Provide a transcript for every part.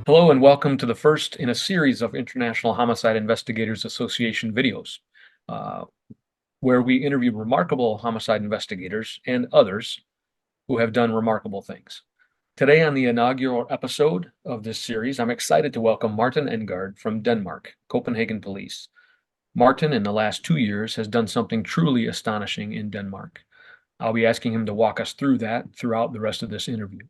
Hello and welcome to the first in a series of International Homicide Investigators Association videos, uh, where we interview remarkable homicide investigators and others who have done remarkable things. Today on the inaugural episode of this series, I'm excited to welcome Martin Enggaard from Denmark, Copenhagen Police. Martin, in the last 2 years, has done something truly astonishing in Denmark. I'll be asking him to walk us through that throughout the rest of this interview.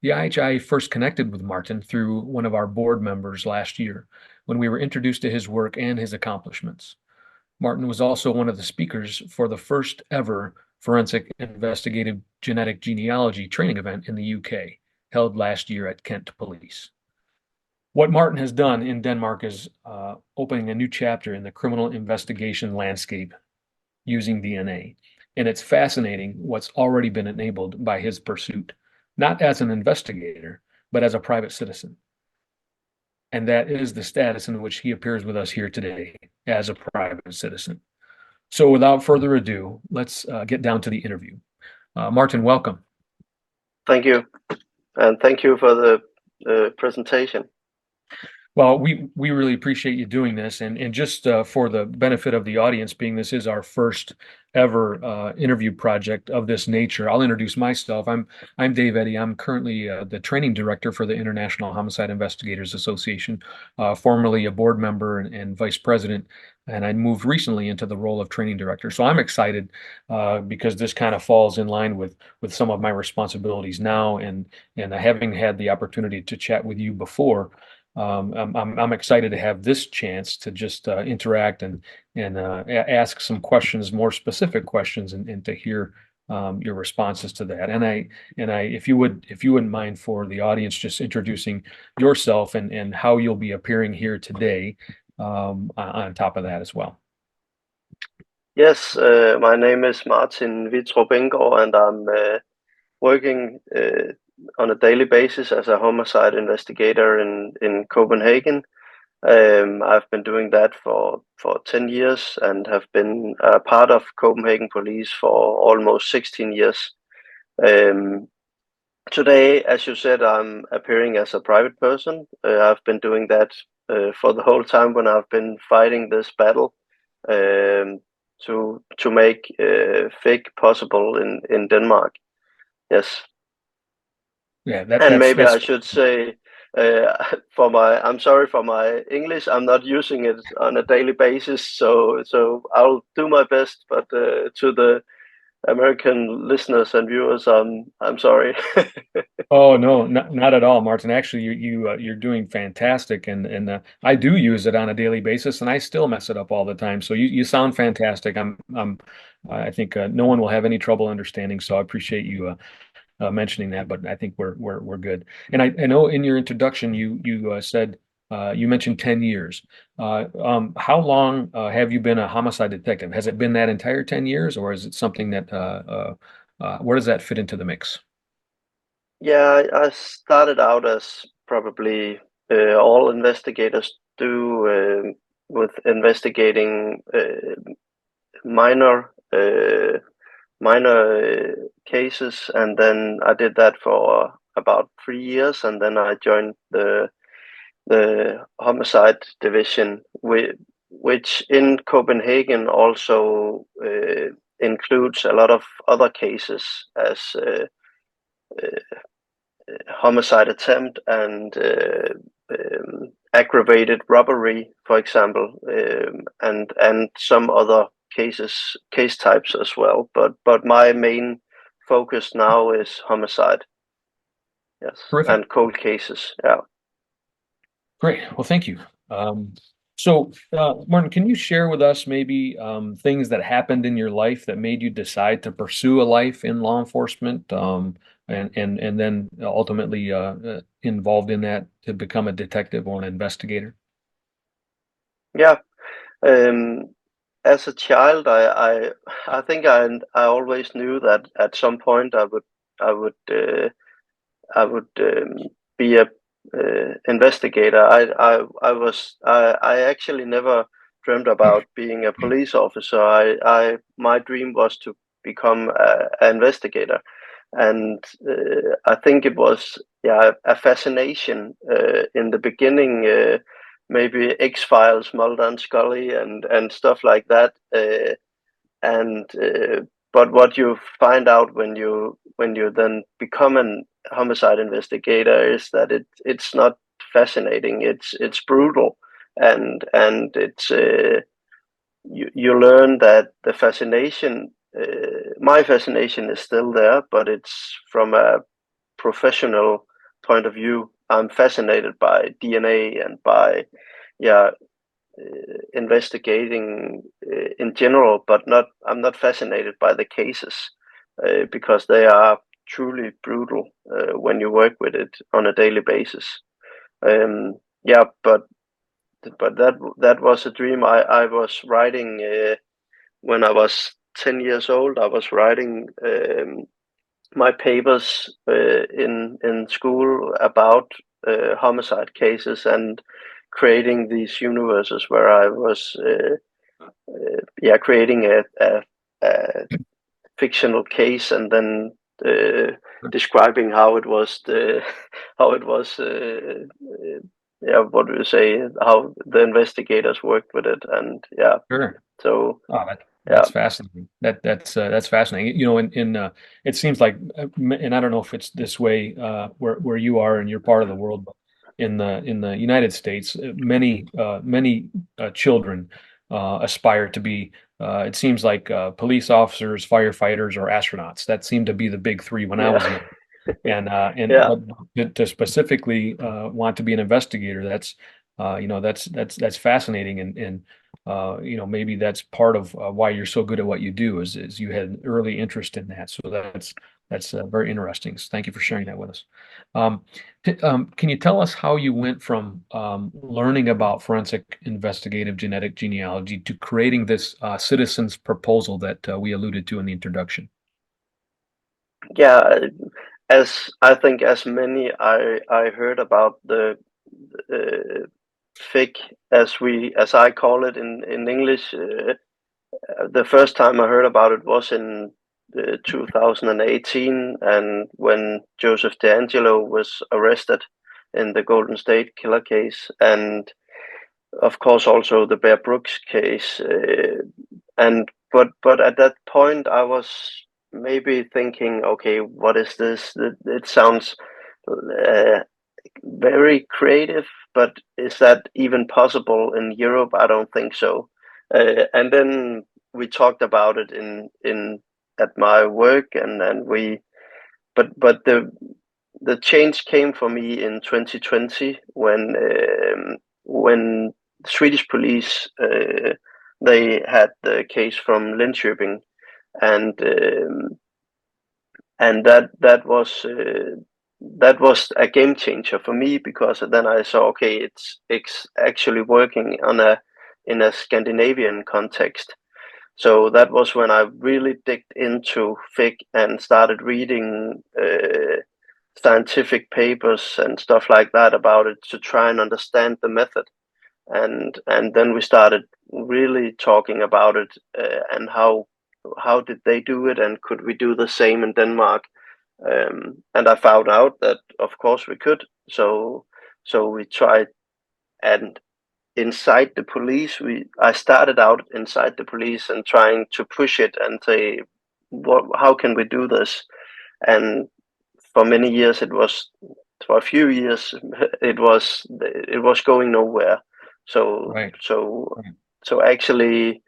The IHIA first connected with Martin through one of our board members last year when we were introduced to his work and his accomplishments. Martin was also one of the speakers for the first ever Forensic Investigative Genetic Genealogy training event in the UK, held last year at Kent Police. What Martin has done in Denmark is opening a new chapter in the criminal investigation landscape using DNA. And it's fascinating what's already been enabled by his pursuit, not as an investigator, but as a private citizen. And that is the status in which he appears with us here today as a private citizen. So without further ado, let's get down to the interview. Martin, welcome. Thank you. And thank you for the presentation. Well, we really appreciate you doing this, and just for the benefit of the audience, being this is our first ever interview project of this nature, I'll introduce myself. I'm Dave Eddy. I'm currently the training director for the International Homicide Investigators Association, formerly a board member and vice president, and I moved recently into the role of training director. So I'm excited because this kind of falls in line with some of my responsibilities now, and having had the opportunity to chat with you before. I'm excited to have this chance to just interact and ask some questions, more specific questions, and to hear your responses to that. And if you wouldn't mind, for the audience, just introducing yourself and how you'll be appearing here today on top of that as well. Yes, my name is Martin Wittrup Enggaard, and I'm working on a daily basis as a homicide investigator in Copenhagen. I've been doing that for 10 years and have been a part of Copenhagen Police for almost 16 years. Today, as you said, I'm appearing as a private person. I've been doing that for the whole time when I've been fighting this battle to make fake possible in Denmark. Yes. Yeah, And maybe I should say, I'm sorry for my English. I'm not using it on a daily basis, so I'll do my best. But to the American listeners and viewers, I'm sorry. Oh no, not at all, Martin. Actually, you're doing fantastic, and I do use it on a daily basis, and I still mess it up all the time. So you sound fantastic. I think no one will have any trouble understanding. So I appreciate you mentioning that, but I think we're good. And I know in your introduction you said you mentioned 10 years. How long have you been a homicide detective? Has it been that entire 10 years, or is it something that where does that fit into the mix? Yeah, I started out as probably all investigators do, with investigating minor cases, and then I did that for about 3 years, and then I joined the homicide division, which in Copenhagen also includes a lot of other cases as homicide attempt and aggravated robbery, for example, and some other case types as well. But my main focus now is homicide. Yes, Terrific. and cold cases. Yeah. Great. Well, thank you. So, Martin, can you share with us maybe things that happened in your life that made you decide to pursue a life in law enforcement, and then ultimately involved in that to become a detective or an investigator? Yeah. As a child, I think I always knew that at some point I would be a investigator. I actually never dreamt about being a police officer. My dream was to become an investigator, and I think it was a fascination in the beginning. Maybe X-Files, Mulder and Scully, and stuff like that. And But what you find out when you then become an homicide investigator is that it's not fascinating. It's brutal, and it's you learn that the fascination. My fascination is still there, but it's from a professional point of view. I'm fascinated by DNA and by yeah investigating in general, but not. I'm not fascinated by the cases because they are truly brutal when you work with it on a daily basis. Yeah, but that was a dream. I was writing when I was 10 years old. I was writing my papers in school about homicide cases and creating these universes where I was creating a fictional case and then describing how it was how it was what do you say, how the investigators worked with it, and Sure. so Oh, yeah that's fascinating. That's fascinating. It seems like, and I don't know if it's this way where you are in your part of the world, but in the United States, many children aspire to be. It seems like police officers, firefighters, or astronauts. That seemed to be the big three when I yeah was young. And yeah but to specifically want to be an investigator, that's fascinating, and maybe that's part of why you're so good at what you do is you had an early interest in that. So that's very interesting. So thank you for sharing that with us. Um, can you tell us how you went from learning about forensic investigative genetic genealogy to creating this citizens proposal that we alluded to in the introduction? yeah as I think as many I heard about the uh, FIG, as I call it in English. The first time I heard about it was in 2018, and when Joseph DeAngelo was arrested in the Golden State Killer case, and of course also the Bear Brooks case. And but at that point, I was maybe thinking, okay, what is this? It sounds uh, very creative, but is that even possible in Europe? I don't think so. And then we talked about it in at my work, and we but the change came for me in 2020 when Swedish police they had the case from Linköping, and and that was a game changer for me, because then I saw, okay, it's actually working on a in a Scandinavian context. So that was when I really digged into FIG and started reading scientific papers and stuff like that about it to try and understand the method. And then we started really talking about it, and how did they do it, and could we do the same in Denmark? And I found out that of course we could. So we tried, and inside the police, I started out inside the police and trying to push it and say, how can we do this? And for many years, for a few years, it was going nowhere. So Right. so Right. so actually,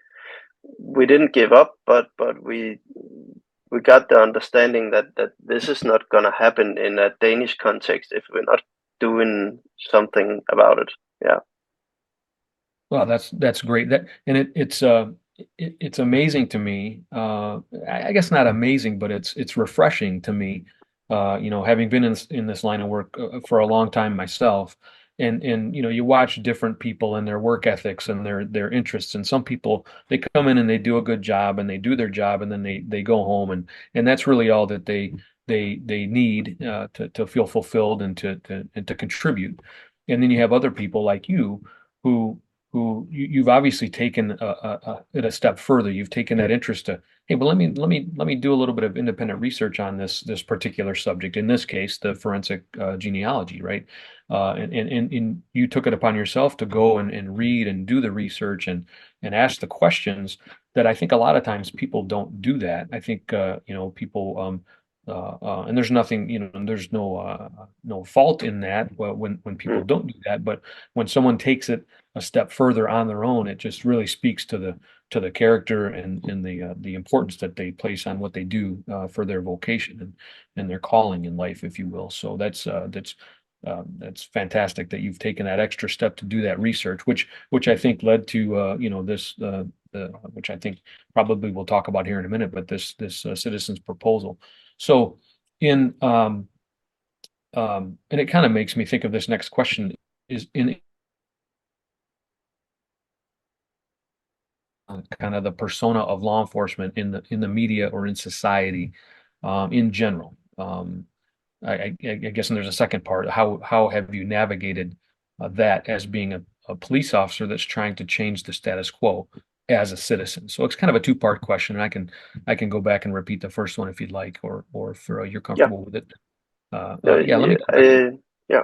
we didn't give up, but we got the understanding that this is not gonna happen in a Danish context if we're not doing something about it. Yeah. Well, that's great. It's amazing to me. I guess not amazing, but it's refreshing to me. Having been in this line of work for a long time myself, and you watch different people and their work ethics and their interests. And some people, they come in and they do a good job and they do their job, and then they go home, and that's really all that they need to feel fulfilled and to contribute. And then you have other people like you who you've obviously taken it a step further. You've taken that interest hey, well, let me do a little bit of independent research on this particular subject. In this case, the forensic genealogy, right? And you took it upon yourself to go and read and do the research and ask the questions that I think a lot of times people don't do that. I think people and there's nothing, there's no fault in that when people Mm, don't do that. But when someone takes it a step further on their own, it just really speaks to the character and the importance that they place on what they do for their vocation and their calling in life, if you will. So that's fantastic that you've taken that extra step to do that research, which I think led to this which I think probably we'll talk about here in a minute, but this citizens proposal. So in and it kind of makes me think of this next question is in kind of the persona of law enforcement in the media or in society in general. I guess, and there's a second part. How have you navigated that as being a police officer that's trying to change the status quo as a citizen? So it's kind of a two-part question, and I can go back and repeat the first one if you'd like, or if you're yeah, comfortable with it. Yeah, let yeah, me go back. yeah.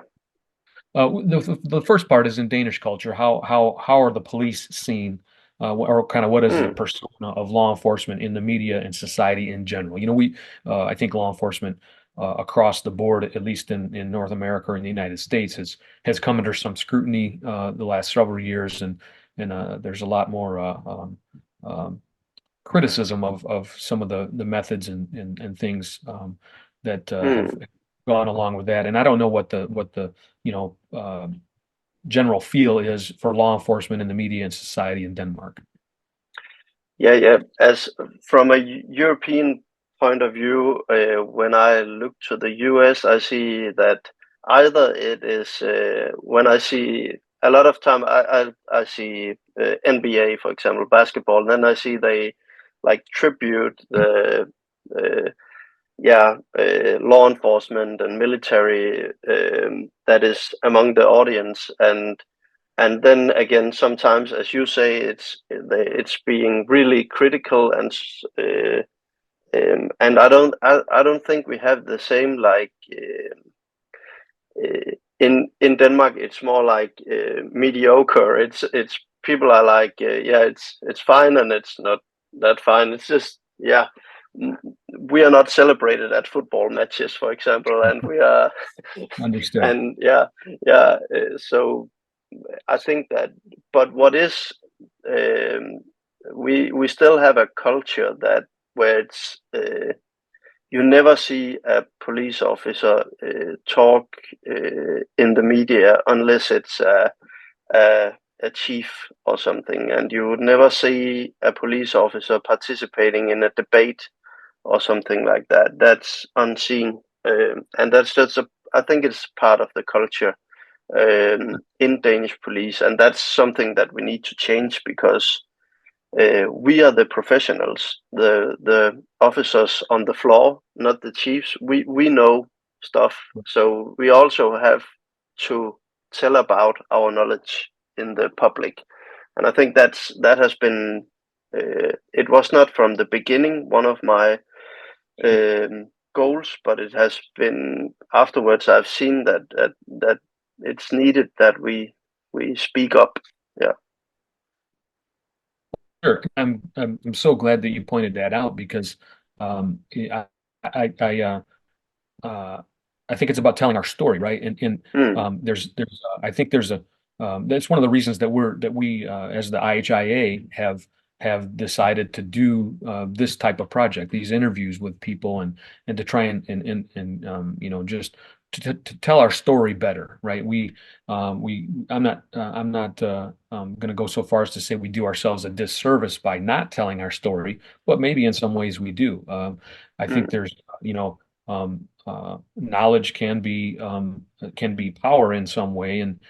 The first part is in Danish culture. How are the police seen, or kind of what is the Mm, persona of law enforcement in the media and society in general? I think law enforcement across the board, at least in North America or in the United States, has come under some scrutiny the last several years, and there's a lot more criticism of some of the methods and things that have mm. gone along with that. And I don't know what the you know general feel is for law enforcement in the media and society in Denmark. Yeah, yeah. As from a European point of view, when I look to the US, I see that either it is when I see a lot of time, I see NBA, for example, basketball, and then I see they like tribute the uh, law enforcement and military that is among the audience, and then again, sometimes, as you say, it's being really critical, and I don't think we have the same like in Denmark. It's more like mediocre. It's people are like yeah, it's fine, and it's not that fine. It's just yeah. We are not celebrated at football matches, for example, and we are, Understood. and yeah, yeah. So I think that, but what is um, we still have a culture that where it's you never see a police officer talk in the media unless it's a a chief or something, and you would never see a police officer participating in a debate or something like that. That's unseen, and that's just a. I think it's part of the culture in Danish police, and that's something that we need to change because we are the professionals, the officers on the floor, not the chiefs. We know stuff, so we also have to tell about our knowledge in the public, and I think that has been. It was not from the beginning one of my goals, but it has been afterwards. I've seen that it's needed that we speak up. Yeah. Sure. I'm so glad that you pointed that out because I I uh, I think it's about telling our story, right? And Mm, I think there's a that's one of the reasons that we as the IHIA have decided to do this type of project, these interviews with people and to try and just to tell our story better, right? I'm not going to go so far as to say we do ourselves a disservice by not telling our story, but maybe in some ways we do. I think mm, there's knowledge can be power in some way, and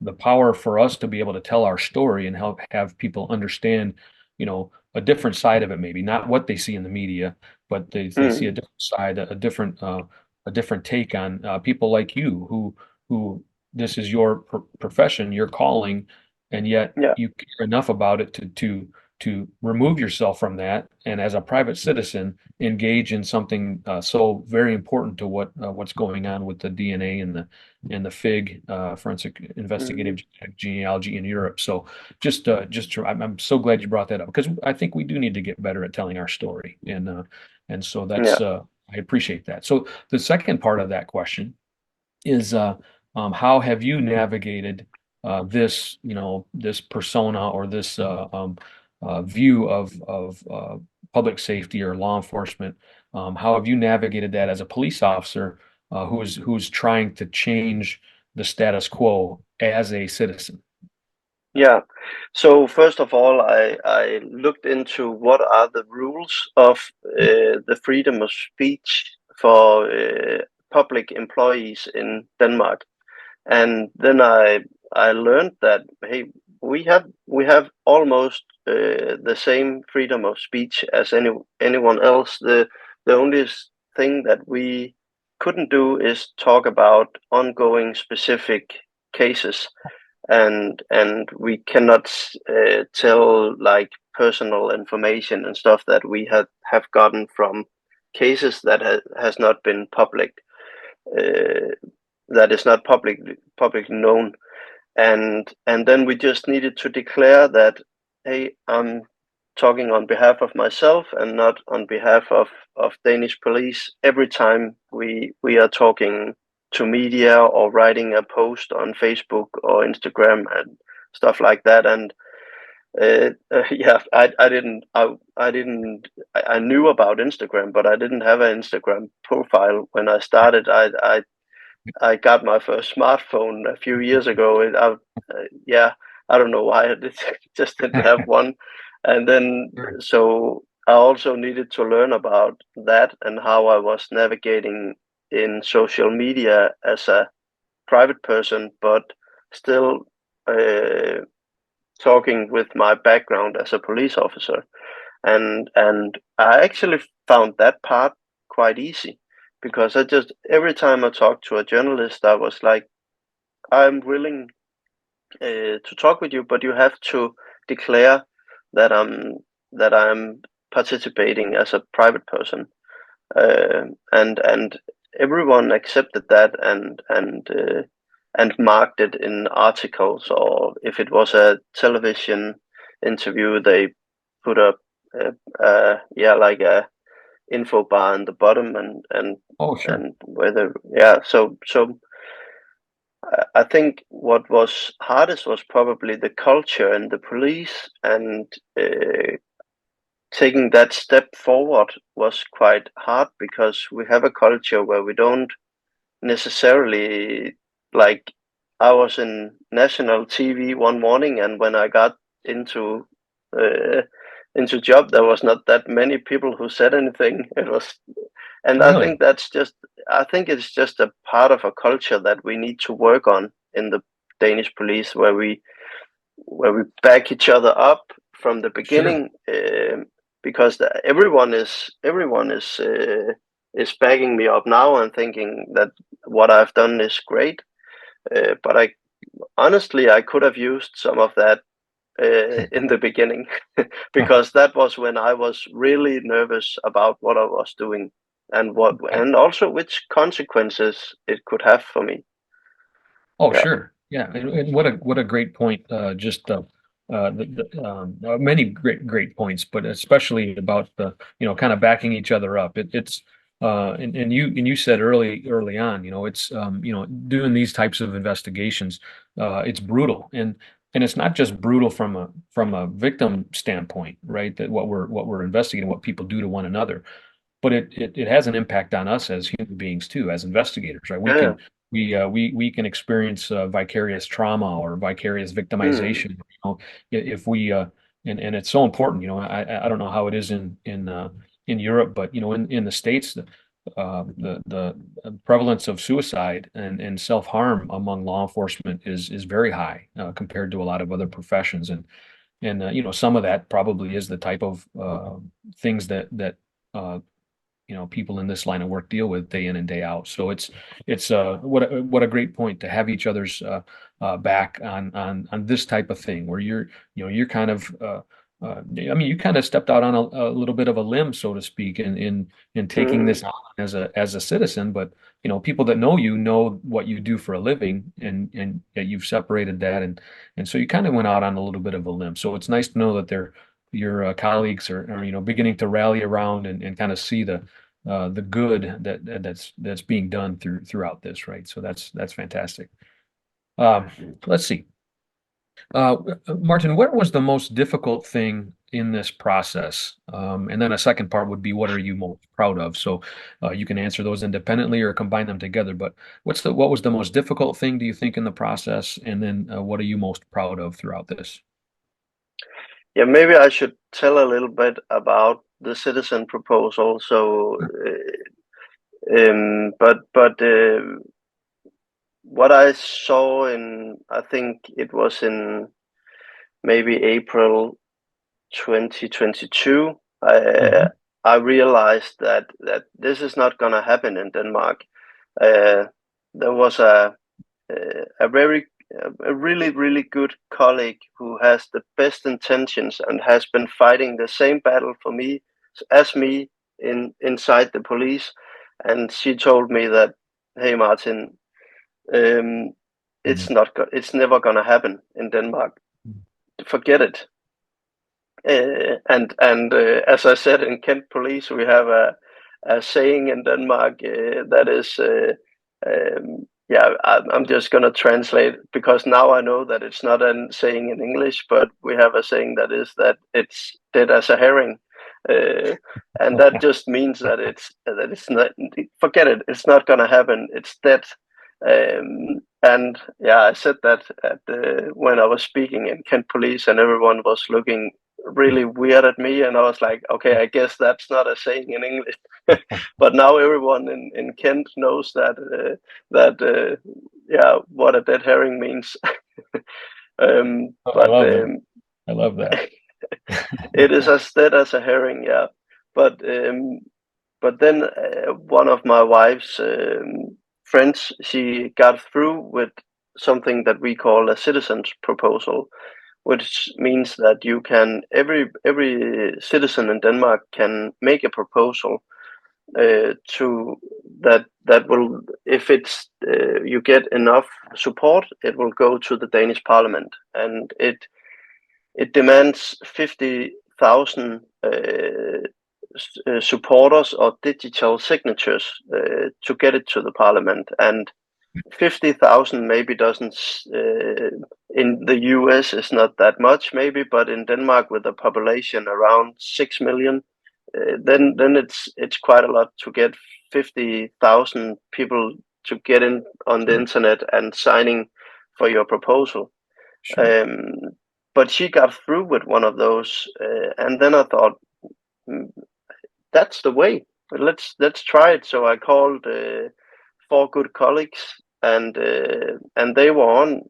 the power for us to be able to tell our story and help have people understand, a different side of it, maybe not what they see in the media, but they see a mm, different side, a different take on people like you who this is your profession, your calling, and yet yeah. you care enough about it to to remove yourself from that, and as a private citizen, engage in something so very important to what's going on with the DNA and the FIG, Forensic Investigative Mm, Genetic Genealogy in Europe. So I'm so glad you brought that up, because I think we do need to get better at telling our story, and so yeah, I appreciate that. So the second part of that question is how have you navigated this, this persona, or this view of public safety or law enforcement? How have you navigated that as a police officer who's trying to change the status quo as a citizen? yeah. So first of all, I looked into what are the rules of the freedom of speech for public employees in Denmark. And then I learned that, hey, we have almost the same freedom of speech as anyone else. The only thing that we couldn't do is talk about ongoing specific cases, and we cannot tell like personal information and stuff that we have gotten from cases that has not been public, uh, that is not publicly known. And then we just needed to declare that, hey, I'm talking on behalf of myself and not on behalf of Danish police every time we are talking to media or writing a post on Facebook or Instagram and stuff like that. And yeah, I knew about Instagram, but I didn't have an Instagram profile when I started. I got my first smartphone a few years ago. Yeah, I don't know why just didn't have one. And then, Sure. so I also needed to learn about that and how I was navigating in social media as a private person, but still uh, talking with my background as a police officer. And I actually found that part quite easy, because I just, every time I talked to a journalist, I was like, I'm willing to talk with you, but you have to declare that I'm participating as a private person. And everyone accepted that, and marked it in articles, or if it was a television interview, they put up yeah, like a info bar in the bottom, Oh, sure. and whether, yeah. So I think what was hardest was probably the culture and the police, and taking that step forward was quite hard, because we have a culture where we don't necessarily, like, I was in national TV one morning, and when I got into uh, job, there was not that many people who said anything. It was, and Really? I think it's just a part of a culture that we need to work on in the Danish police, where we back each other up from the Sure. beginning, because everyone is backing me up now and thinking that what I've done is great. But I honestly, I could have used some of that in the beginning, because that was when I was really nervous about what I was doing, Right. and also which consequences it could have for me. Oh, Yeah, sure. Yeah. And what a great point. Many great points, but especially about the, kind of backing each other up. And you said early on, it's, doing these types of investigations, it's brutal. And it's not just brutal from a victim standpoint, right? That what we're investigating, what people do to one another, but it has an impact on us as human beings too, as investigators, right? We yeah, can we can experience vicarious trauma or vicarious mm, victimization, if we and it's so important. I don't know how it is in Europe, but in the States, the prevalence of suicide and self-harm among law enforcement is very high compared to a lot of other professions, and some of that probably is the type of things that uh, people in this line of work deal with day in and day out. So it's what a great point to have each other's back on this type of thing, where you're kind of I mean, you kind of stepped out on a little bit of a limb, so to speak, in taking Mm, this on as a citizen. But people that know you know what you do for a living, and yeah, you've separated that, and so you kind of went out on a little bit of a limb. So it's nice to know that your colleagues are beginning to rally around and kind of see the good that's being done throughout this, right? So that's fantastic. Um, let's see. Uh, Martin, what was the most difficult thing in this process? And then a second part would be, what are you most proud of? So you can answer those independently or combine them together. But what was the most difficult thing, do you think, in the process? And then what are you most proud of throughout this? yeah, maybe I should tell a little bit about the citizen proposal. So, but what I saw I think it was in maybe April 2022, Mhm. I realized that this is not going to happen in Denmark. Uh, there was a very a really really good colleague who has the best intentions and has been fighting the same battle for me as me inside the police, and she told me that, hey Martin, um, Mhm. it's never gonna happen in Denmark. Forget it. And as I said, in Kent Police, we have a saying in Denmark that is, yeah, I'm just gonna translate because now I know that it's not a saying in English, but we have a saying that is that it's dead as a herring, uh, and that just means that it's not. Forget it. It's not gonna happen. It's dead. And yeah, I said that when I was speaking in Kent Police, and everyone was looking really weird at me, and I was like, okay, I guess that's not a saying in English. But now everyone in Kent knows that yeah, what a dead herring means. Oh, I But love that. I love that. it is as dead as a herring, yeah. But then one of my wife's friends, she got through with something that we call a citizen's proposal, which means that you can every citizen in Denmark can make a proposal to that will, if it's you get enough support, it will go to the Danish Parliament, and it demands 50,000 supporters or digital signatures to get it to the Parliament, and 50,000 maybe doesn't in the US is not that much maybe, but in Denmark with a population around 6 million, then it's quite a lot to get 50,000 people to get in on the Sure, internet and signing for your proposal. sure. Um, but she got through with one of those, and then I thought, "Hmm, that's the way. Let's try it." So I called four good colleagues, and they were on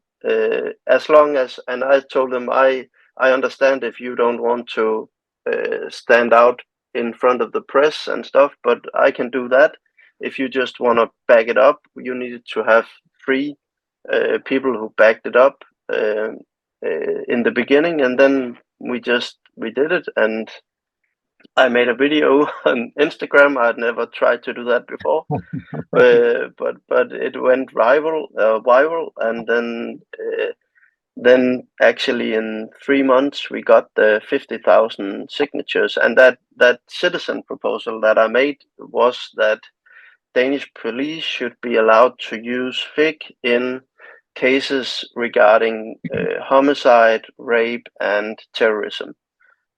as long as. And I told them, I understand if you don't want to stand out in front of the press and stuff, but I can do that. If you just want to back it up, you needed to have three people who backed it up in the beginning, and then we did it, and I made a video on Instagram. I'd never tried to do that before, but it went viral, and then actually in 3 months we got the 50,000 signatures, and that citizen proposal that I made was that Danish police should be allowed to use fake in cases regarding homicide, rape, and terrorism.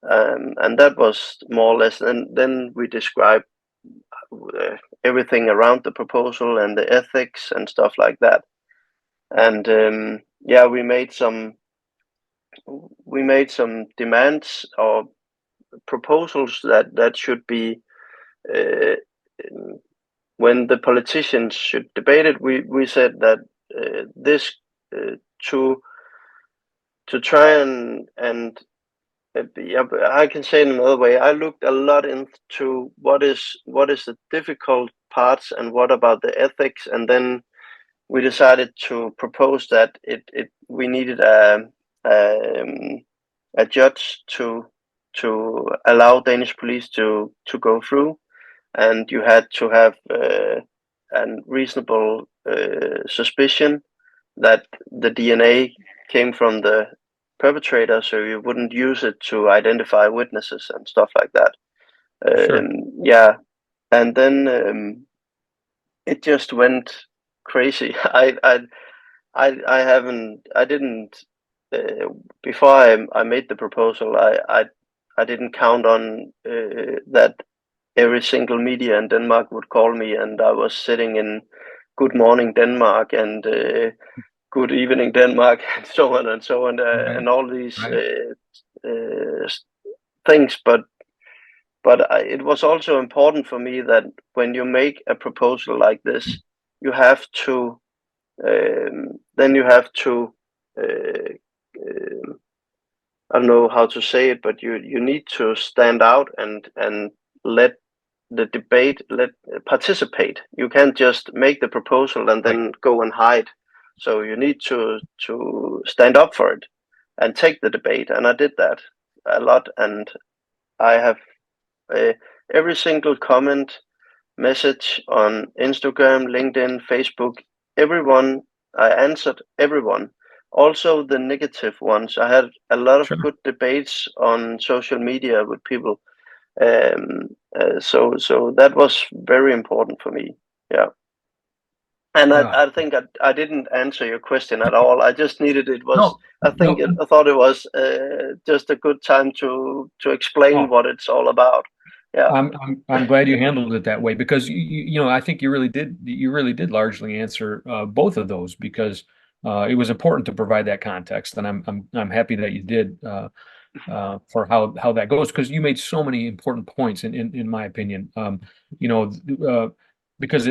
And that was more or less, and then we described everything around the proposal and the ethics and stuff like that. And yeah, we made some demands or proposals that should be uh, when the politicians should debate it. We said that this uh, to try and yeah, but I can say it another way. I looked a lot into what is the difficult parts and what about the ethics, and then we decided to propose that it we needed a judge to to allow Danish police to go through, and you had to have a reasonable suspicion that the DNA came from the perpetrator, so you wouldn't use it to identify witnesses and stuff like that. Sure. Yeah, and then it just went crazy. I didn't before I made the proposal. I didn't count on that every single media in Denmark would call me, and I was sitting in Good Morning Denmark and Good Evening Denmark, and so on and so on, Right. and all these Right. things. But it was also important for me that when you make a proposal like this, you have to then you have to I don't know how to say it, but you need to stand out and let the debate let participate. You can't just make the proposal and Right. then go and hide. So you need to stand up for it and take the debate. And I did that a lot, and I have uh, every single comment, message on Instagram, LinkedIn, Facebook, everyone. I answered everyone, also the negative ones. I had a lot of Sure. good debates on social media with people. So that was very important for me. Yeah. And Uh, I think I didn't answer your question at all. I just needed it was no, I no. thought it was just a good time to explain Oh, what it's all about. Yeah. I'm glad you handled it that way because I think you really did largely answer both of those because it was important to provide that context, and I'm happy that you did for how that goes because you made so many important points in my opinion. You know, because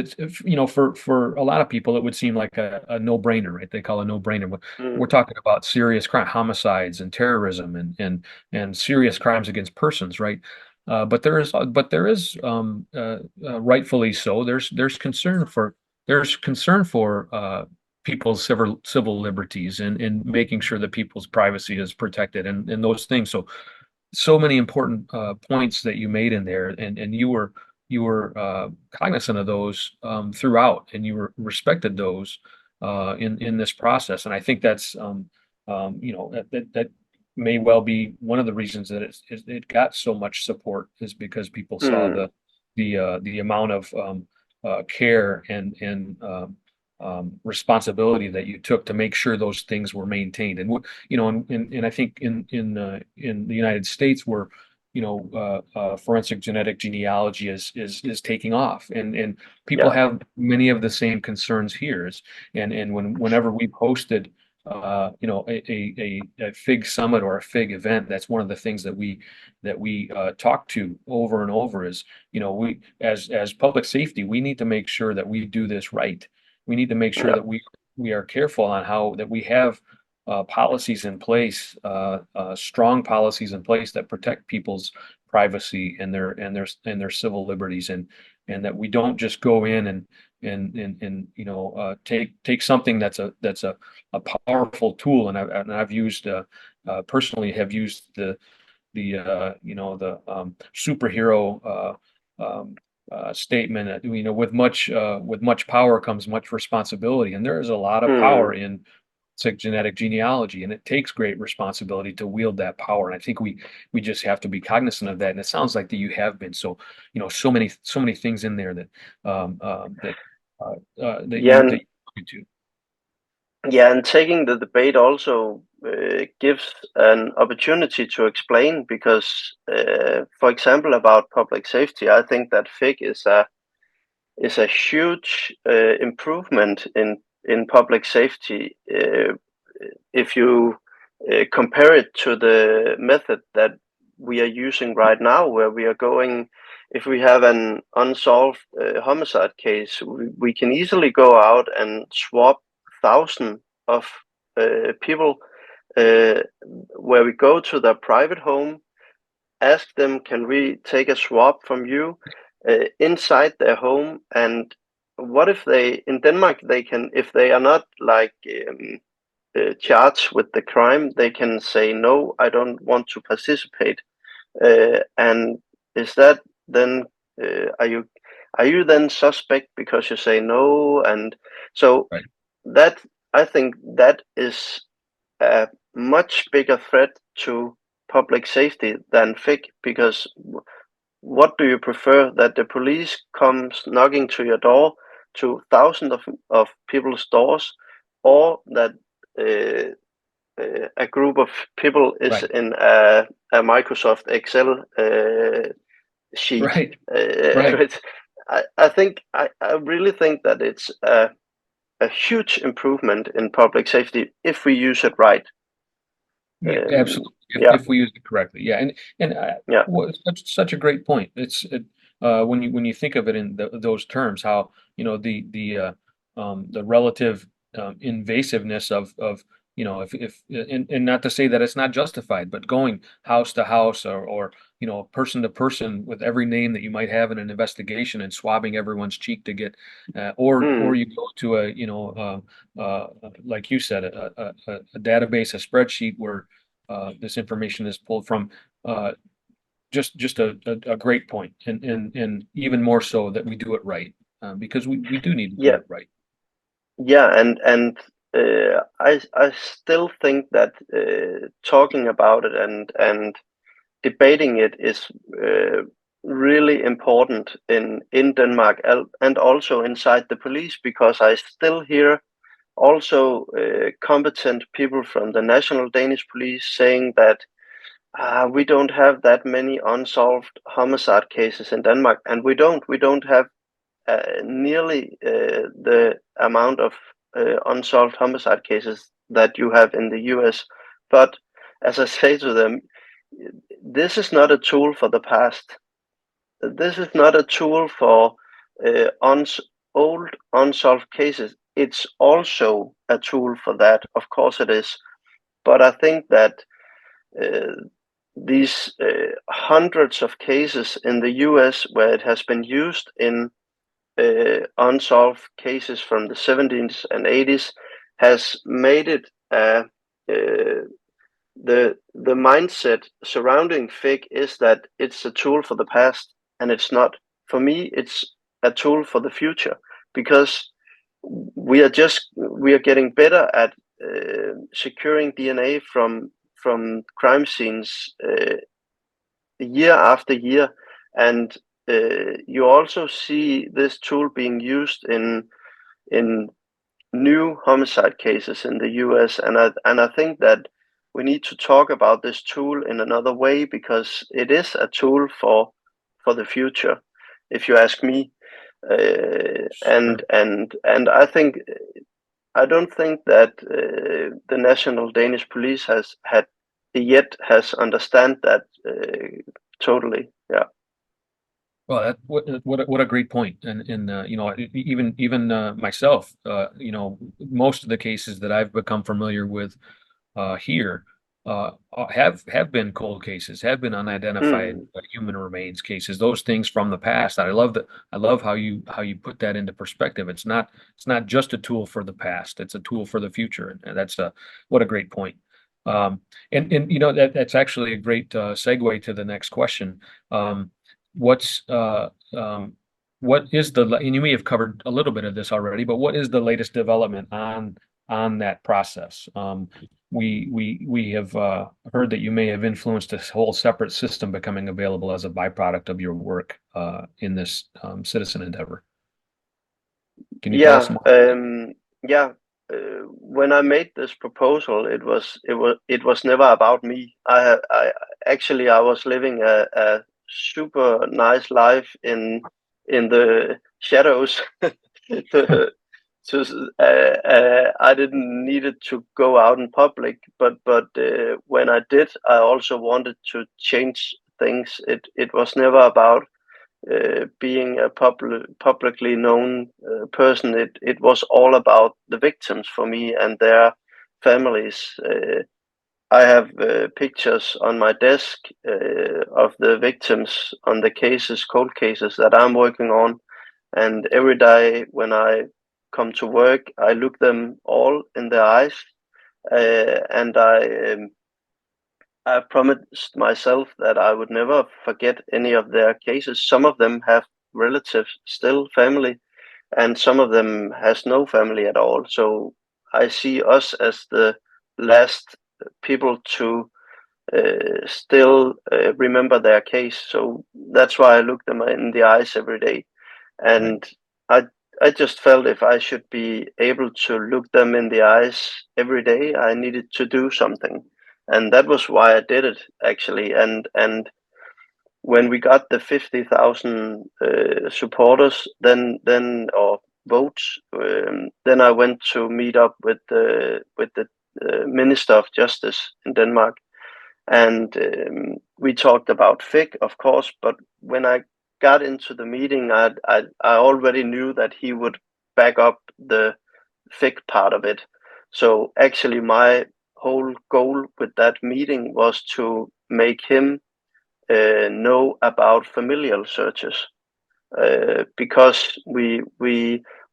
for a lot of people it would seem like a no-brainer, right? They call it a no-brainer. We're Mm, talking about serious crime, homicides and terrorism and serious crimes against persons, right? But there is rightfully so. There's concern for people's civil liberties and making sure that people's privacy is protected and those things. So many important points that you made in there, and you were cognizant of those throughout, and you respected those in this process. And I think that's that may well be one of the reasons that it got so much support is because people saw mm, the amount of care and responsibility that you took to make sure those things were maintained. And I think in the United States where forensic genetic genealogy is taking off, and people yeah. have many of the same concerns here. And whenever we posted a FIG summit or a FIG event, that's one of the things that we talk to over and over is, we as public safety, we need to make sure that we do this right. We need to make sure Yeah. that we are careful on how that we have policies in place, strong policies in place that protect people's privacy and their civil liberties, and that we don't just go in and take something that's a powerful tool. And I've used personally have used the superhero statement that with much power comes much responsibility, and there is a lot of power Mm, in genetic genealogy, and it takes great responsibility to wield that power. And I think we just have to be cognizant of that. And it sounds like that you have been. So so many things in there that yeah. you look into. Yeah, and taking the debate also gives an opportunity to explain because, for example, about public safety, I think that FIG is a huge improvement in public safety if you compare it to the method that we are using right now, where we are going. If we have an unsolved homicide case, we can easily go out and swap thousands of people, uh, where we go to their private home, ask them, can we take a swab from you inside their home? And what if they, in Denmark, they can, if they are not like charged with the crime, they can say, no, I don't want to participate. And is that then are you then suspect because you say no? And so Right. that, I think that is a much bigger threat to public safety than FIC, because what do you prefer, that the police comes knocking to your door, to thousands of people's doors, or that uh, a group of people is Right. in a Microsoft Excel sheet? Right. Right. I think I really think that it's a huge improvement in public safety if we use it right. Yeah, absolutely. Yeah, If we use it correctly, yeah, and yeah. such a great point. When you think of it in those terms, how the relative invasiveness of if and not to say that it's not justified, but going house to house or person to person with every name that you might have in an investigation and swabbing everyone's cheek to get or Mm, you go to like you said a database, a spreadsheet where this information is pulled from. Uh, just a great point, and even more so that we do it right, because we do need to do yeah, it right. yeah, and I still think that talking about it and debating it is really important in Denmark, and also inside the police, because I still hear also competent people from the national Danish police saying that we don't have that many unsolved homicide cases in Denmark, and we don't have nearly the amount of unsolved homicide cases that you have in the US. But as I say to them, this is not a tool for the past. This is not a tool for old unsolved cases. It's also a tool for that. Of course, it is. But I think that uh, these hundreds of cases in the US where it has been used in unsolved cases from the 70s and 80s has made it the mindset surrounding FIG is that it's a tool for the past, and it's not. For me, it's a tool for the future, because we are getting better at securing DNA from crime scenes year after year, and you also see this tool being used in new homicide cases in the US, and I think that we need to talk about this tool in another way, because it is a tool for the future, if you ask me. Sure. And I don't think that the national Danish police has understand that totally. Yeah. Well, what a great point. And even myself, most of the cases that I've become familiar with here have been cold cases, have been unidentified Mm, human remains cases, those things from the past. I love that. I love how you put that into perspective. It's not just a tool for the past; it's a tool for the future, and that's what a great point. And that's actually a great segue to the next question. Um, what's what is and you may have covered a little bit of this already, but what is the latest development on that process? We have heard that you may have influenced this whole separate system becoming available as a byproduct of your work in this citizen endeavor. Can you tell us yeah. more? Yeah. When I made this proposal, it was never about me. I actually I was living a super nice life in the shadows. the, I didn't needed to go out in public, but when I did, I also wanted to change things. It was never about being a publicly known person. It was all about the victims for me and their families. I have pictures on my desk of the victims on the cold cases that I'm working on, and every day when I come to work, I look them all in the eyes, and I promised myself that I would never forget any of their cases. Some of them have relatives, still family, and some of them has no family at all. So I see us as the last people to still remember their case. So that's why I look them in the eyes every day. Right. And I I just felt if I should be able to look them in the eyes every day, I needed to do something. And that was why I did it actually. And when we got the 50,000 supporters, then or votes, then I went to meet up with the Minister of Justice in Denmark, and we talked about FIG, of course. But when I got into the meeting, I already knew that he would back up the FIG part of it. So actually, my whole goal with that meeting was to make him know about familial searches, because we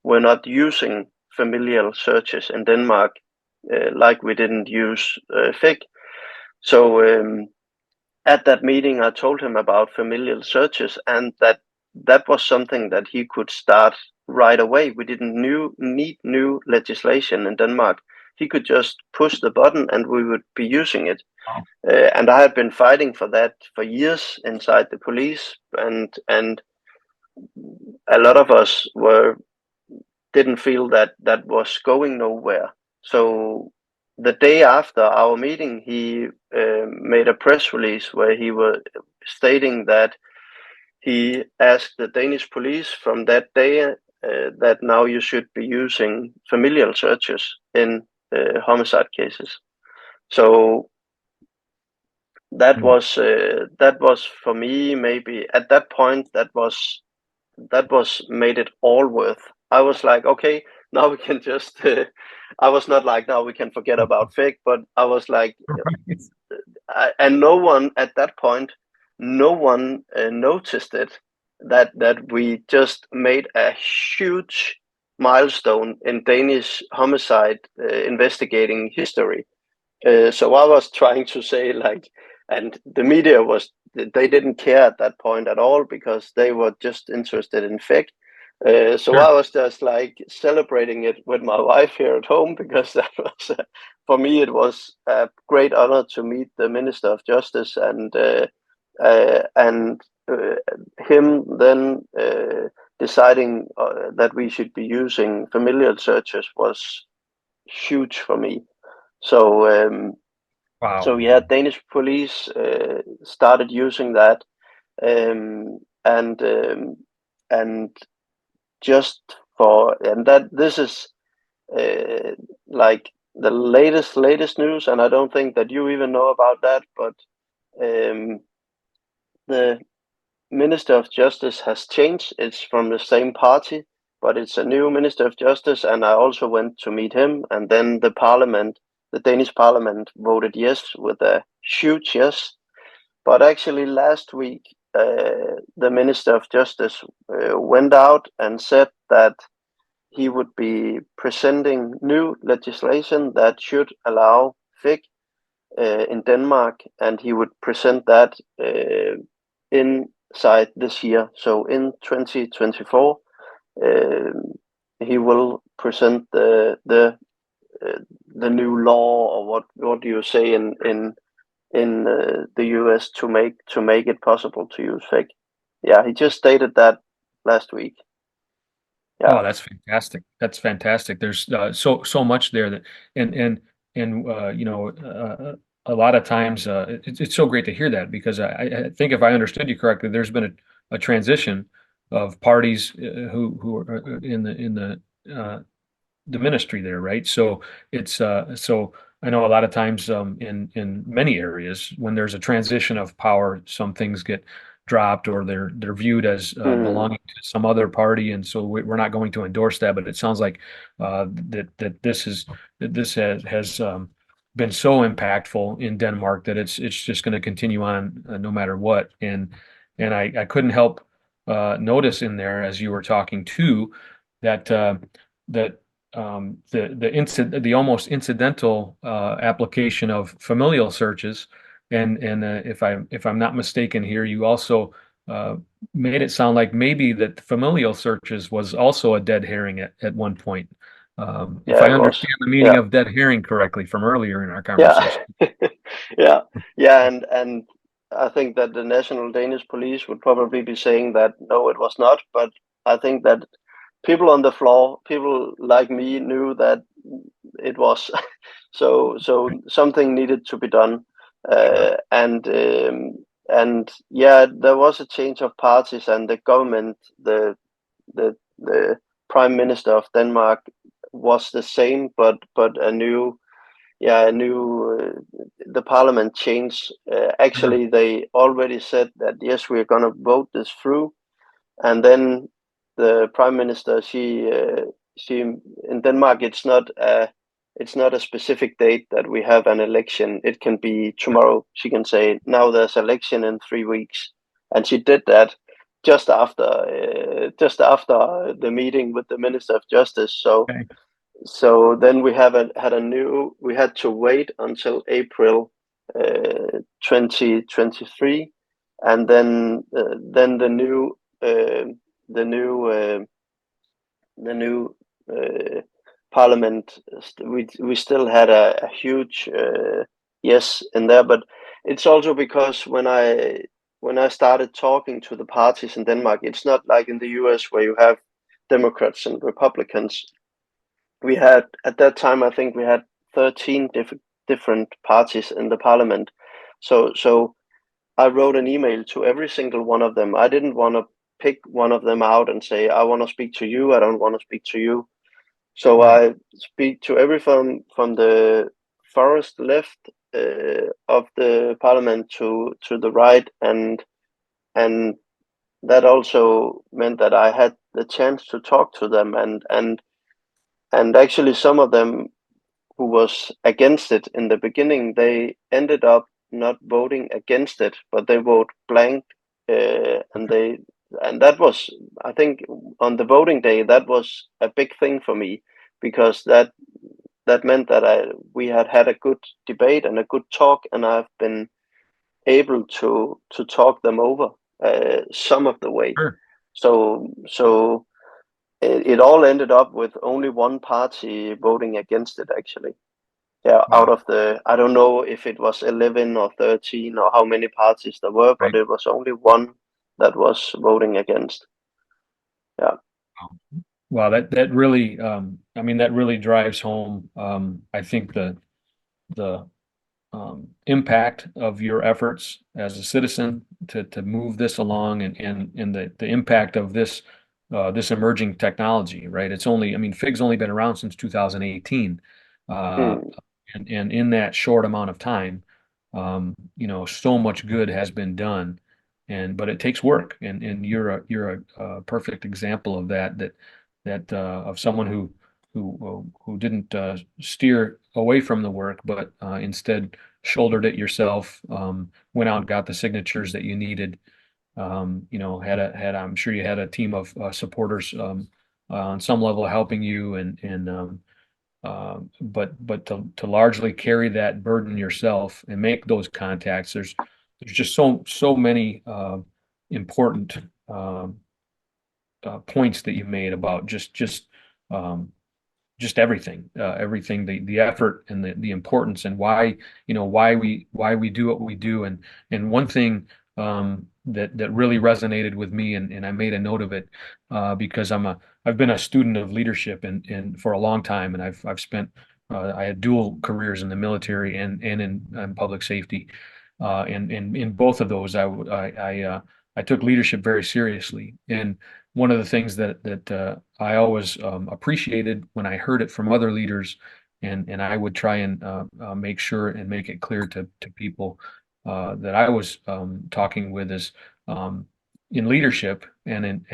were not using familial searches in Denmark, like we didn't use FIG. So at that meeting, I told him about familial searches, and that was something that he could start right away. We didn't need new legislation in Denmark. He could just push the button, and we would be using it. Wow. And I had been fighting for that for years inside the police, and a lot of us were didn't feel that that was going nowhere. So the day after our meeting, he made a press release where he was stating that he asked the Danish police from that day that now you should be using familial searches in homicide cases. So Mm. that was for me, maybe at that point, that was made it all worth. I was like, okay, now we can just. I was not like, now we can forget about fake, but I was like, Right. and no one at that point, no one noticed it, that we just made a huge milestone in Danish homicide investigating history. So I was trying to say, like, and the media was, they didn't care at that point at all because they were just interested in fact. So Sure. I was just like celebrating it with my wife here at home, because that was, for me, it was a great honor to meet the Minister of Justice, and him then deciding that we should be using familial searches was huge for me. So Wow. yeah, Danish police started using that, and and just for, and that this is uh, like the latest news, and I don't think that you even know about that, but um, the Minister of Justice has changed. It's from the same party, but it's a new Minister of Justice, and I also went to meet him. And then the Parliament, the Danish Parliament, voted yes with a huge yes. But actually, last week, the Minister of Justice went out and said that he would be presenting new legislation that should allow FIG in Denmark, and he would present that inside this year. So in 2024, he will present the new law, or what do you say in the US, to make it possible to use fake. Yeah, he just stated that last week. Yeah. Oh, that's fantastic. That's fantastic. There's so much there that and you know a lot of times it's so great to hear that because I think if I understood you correctly, there's been a transition of parties who are in the ministry there, right? So it's so I know a lot of times in many areas when there's a transition of power, some things get dropped or they're viewed as Mm, belonging to some other party, and so we're not going to endorse that. But it sounds like that this has been so impactful in Denmark that it's just going to continue on no matter what. And I couldn't help notice in there as you were talking too that that the almost incidental application of familial searches And if I'm not mistaken here, you also made it sound like maybe that familial searches was also a dead herring at one point. If Yeah, I it was. understand the meaning Yeah, of dead herring correctly from earlier in our yeah, conversation. yeah, yeah, and I think that the National Danish Police would probably be saying that no, it was not. But I think that people on the floor, people like me, knew that it was. So something needed to be done, Sure. and yeah, there was a change of parties, and the government, the prime minister of Denmark was the same, but a new, yeah, a new, the parliament changed. Sure. Actually, they already said that yes, we're going to vote this through, and then the prime minister, she in Denmark, it's not a specific date that we have an election. It can be tomorrow. She can say now there's election in 3 weeks, and she did that just after the meeting with the Minister of Justice. So Okay. so then we had to wait until April 2023, and then the new the new parliament. We still had a huge yes in there, but it's also because when I started talking to the parties in Denmark, it's not like in the US where you have Democrats and Republicans. We had at that time, I think we had 13 different parties in the parliament. So I wrote an email to every single one of them. I didn't want to pick one of them out and say I want to speak to you, I don't want to speak to you. So Right. I speak to every from the forest left of the parliament to the right, and that also meant that I had the chance to talk to them, and actually some of them who was against it in the beginning, they ended up not voting against it, but they vote blank, and that was, I think, on the voting day, that was a big thing for me, because that meant that we had a good debate and a good talk, and I've been able to talk them over some of the way. Sure. So it all ended up with only one party voting against it, actually. Yeah, out Wow. of the, I don't know if it was 11 or 13 or how many parties there were, but Right. it was only one that was voting against. Yeah. Wow. That really, I mean, that really drives home, I think the impact of your efforts as a citizen to move this along and the impact of this emerging technology, right? It's only, I mean, FIG's only been around since 2018. Uh, Hmm. and in that short amount of time, so much good has been done. But it takes work. And you're a perfect example of that of someone who didn't steer away from the work, but instead shouldered it yourself, went out and got the signatures that you needed. I'm sure you had a team of supporters on some level helping you, but to largely carry that burden yourself and make those contacts, there's just so many important points that you made about um, just everything, the effort and the importance and why we do what we do. And one thing that really resonated with me, and I made a note of it because I've been a student of leadership and for a long time, and I've spent I had dual careers in the military and in public safety, and in both of those I took leadership very seriously. And one of the things that I always appreciated when I heard it from other leaders, and I would try and make sure and make it clear to people that I was talking with is in leadership and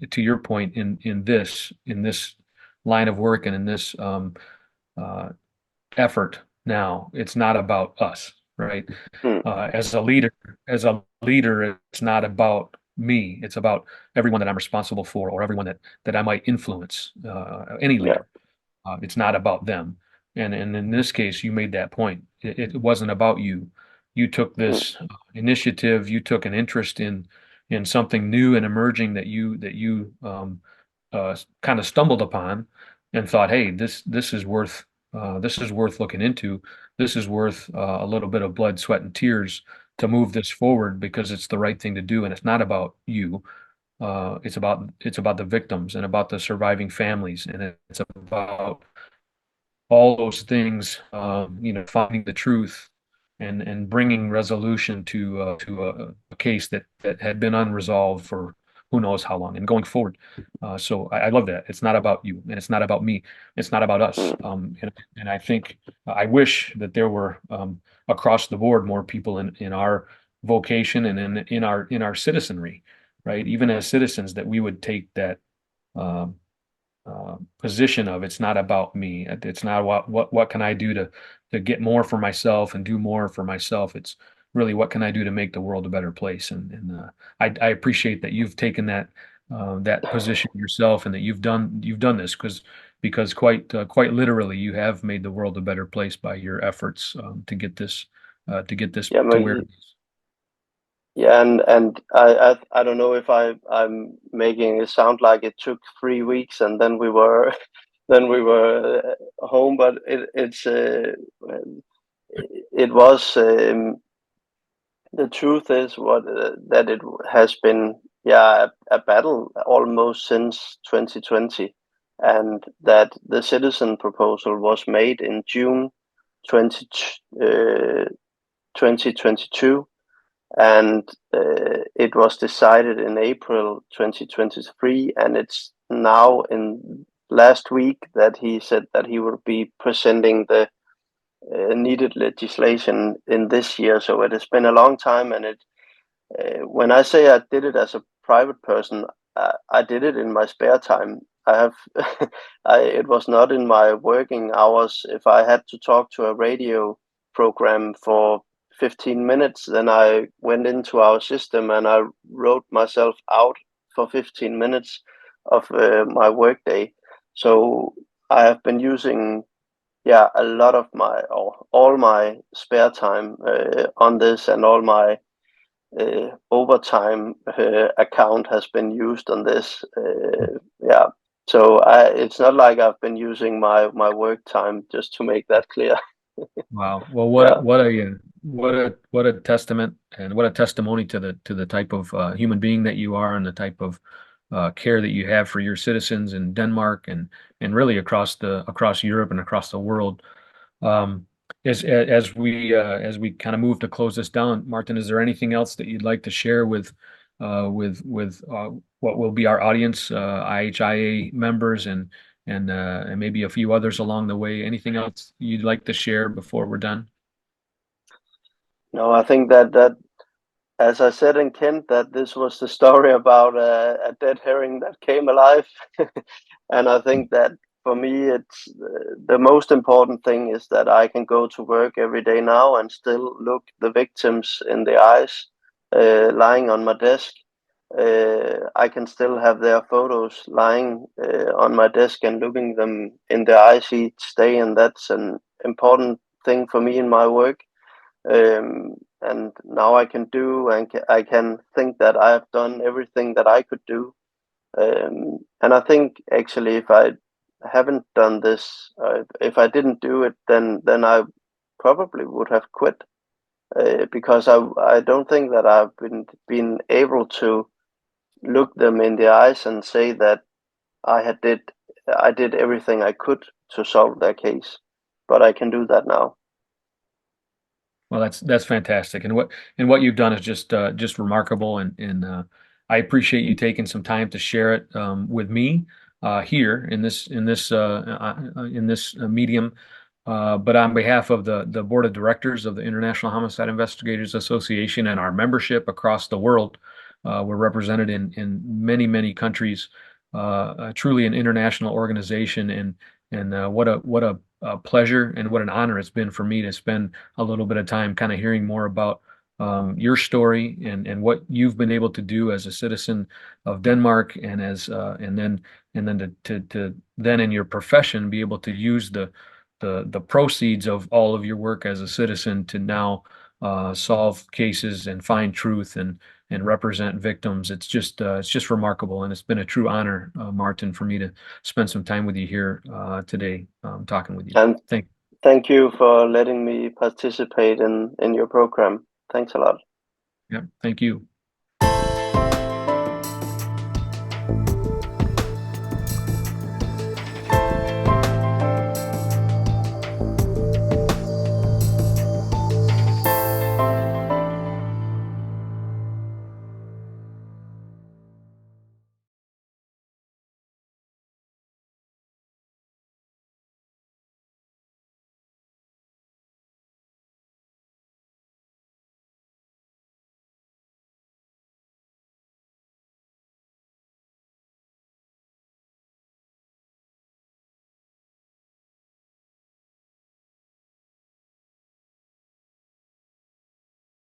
to your point in this line of work and in this uh, effort now, it's not about us, right? Hmm. As a leader, it's not about me. It's about everyone that I'm responsible for or everyone that I might influence. Any Yeah. leader, it's not about them. And in this case, you made that point. It wasn't about you. you took mm, this initiative, you took an interest in something new and emerging that you kind of stumbled upon and thought, hey, this is worth looking into. This is worth a little bit of blood, sweat, and tears to move this forward because it's the right thing to do, and it's not about you. It's about the victims and about the surviving families, and it's about all those things, finding the truth and bringing resolution to a case that had been unresolved for who knows how long and going forward. So I love that. It's not about you and it's not about me. It's not about us. mm. And I think I wish that there were across the board more people in our vocation and in our citizenry, right? Even as citizens, that we would take that um, position of it's not about me. It's not what can I do to get more for myself and do more for myself. It's really what can I do to make the world a better place. And I appreciate that you've taken that position yourself and that you've done this because quite literally you have made the world a better place by your efforts to get this Yeah, to where it is. yeah, and I don't know if I'm making it sound like it took 3 weeks and then we were then we were home, but it was the truth is what that it has been, yeah, a battle almost since 2020, and that the citizen proposal was made in June 20 2022, and it was decided in April 2023, and it's now in last week that he said that he will be presenting the needed legislation in this year. So it has been a long time, and when I say I did it as a private person, I did it in my spare time. I have, it was not in my working hours. If I had to talk to a radio program for 15 minutes, then I went into our system and I wrote myself out for 15 minutes of my workday. So I have been using, yeah, a lot of my, or all my spare time on this, and all my overtime account has been used on this. Yeah, so it's not like I've been using my work time, just to make that clear. Wow. Well, Yeah, what a testament and what a testimony to the type of human being that you are and the type of care that you have for your citizens in Denmark and really across Europe and across the world. Um, as we kind of move to close this down, Martin, is there anything else that you'd like to share with what will be our audience, IHIA members and maybe a few others along the way? Anything else you'd like to share before we're done? no, I think that as I said in Kent, that this was the story about a dead herring that came alive, and I think that for me, it's the most important thing is that I can go to work every day now and still look the victims in the eyes, lying on my desk. I can still have their photos lying on my desk and looking them in the eyes each day, and that's an important thing for me in my work. And now I can do, and I can think that I have done everything that I could do. And I think actually, if I haven't done this, if I didn't do it, then I probably would have quit, because I don't think that I've been able to look them in the eyes and say that I had did I did everything I could to solve their case. But I can do that now. Well, that's fantastic, and what you've done is just remarkable, and I appreciate you taking some time to share it with me here in this medium. But on behalf of the board of directors of the International Homicide Investigators Association and our membership across the world, we're represented in many countries. Truly an international organization, and what a pleasure and what an honor it's been for me to spend a little bit of time kind of hearing more about your story and what you've been able to do as a citizen of Denmark and then to then in your profession be able to use the proceeds of all of your work as a citizen to now solve cases and find truth and represent victims. It's just remarkable, and it's been a true honor, Martin, for me to spend some time with you here today, talking with you. And Thank thank you for letting me participate in your program. Thanks a lot. Yeah, thank you.